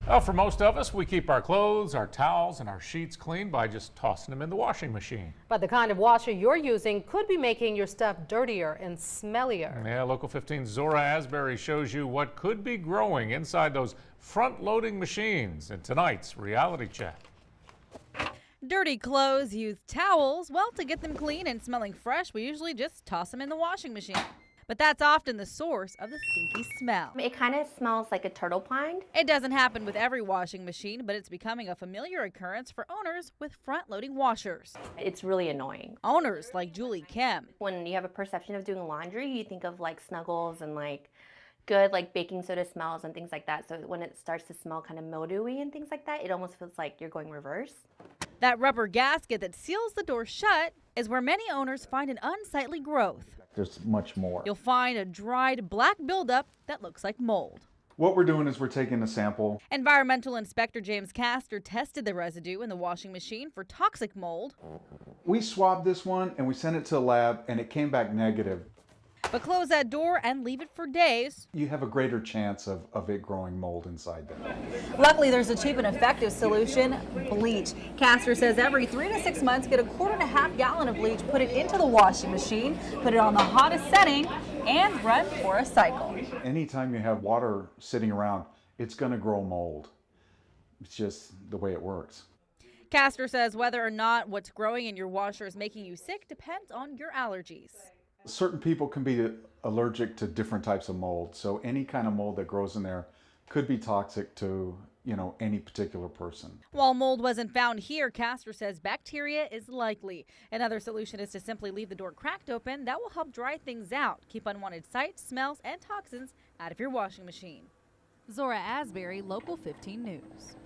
Well, for most of us, we keep our clothes, our towels, and our sheets clean by just tossing them in the washing machine. But the kind of washer you're using could be making your stuff dirtier and smellier. Yeah, Local 15's Zora Asbury shows you what could be growing inside those front-loading machines in tonight's reality check. Dirty clothes, used towels. Well, to get them clean and smelling fresh, we usually just toss them in the washing machine. But that's often the source of the stinky smell. It kind of smells like a turtle pond. It doesn't happen with every washing machine, but it's becoming a familiar occurrence for owners with front-loading washers. It's really annoying. Owners like Julie Kim. When you have a perception of doing laundry, you think of like snuggles and like good like baking soda smells and things like that. So when it starts to smell kind of mildewy and things like that, it almost feels like you're going reverse. That rubber gasket that seals the door shut is where many owners find an unsightly growth. There's much more. You'll find a dried black buildup that looks like mold. What we're doing is we're taking a sample. Environmental Inspector James Castor tested the residue in the washing machine for toxic mold. We swabbed this one and we sent it to the lab and it came back negative. But close that door and leave it for days. You have a greater chance of it growing mold inside there. Luckily, there's a cheap and effective solution, bleach. Castor says every 3 to 6 months, get a 1.5 gallon of bleach, put it into the washing machine, put it on the hottest setting, and run for a cycle. Anytime you have water sitting around, it's going to grow mold. It's just the way it works. Castor says whether or not what's growing in your washer is making you sick depends on your allergies. Certain people can be allergic to different types of mold, so any kind of mold that grows in there could be toxic to, any particular person. While mold wasn't found here, Castor says bacteria is likely. Another solution is to simply leave the door cracked open. That will help dry things out, keep unwanted sights, smells, and toxins out of your washing machine. Zora Asbury, Local 15 News.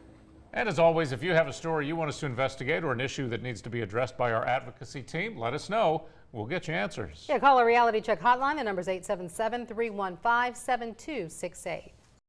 And as always, if you have a story you want us to investigate or an issue that needs to be addressed by our advocacy team, let us know. We'll get you answers. Yeah, call our Reality Check hotline. The number is 877-315-7268.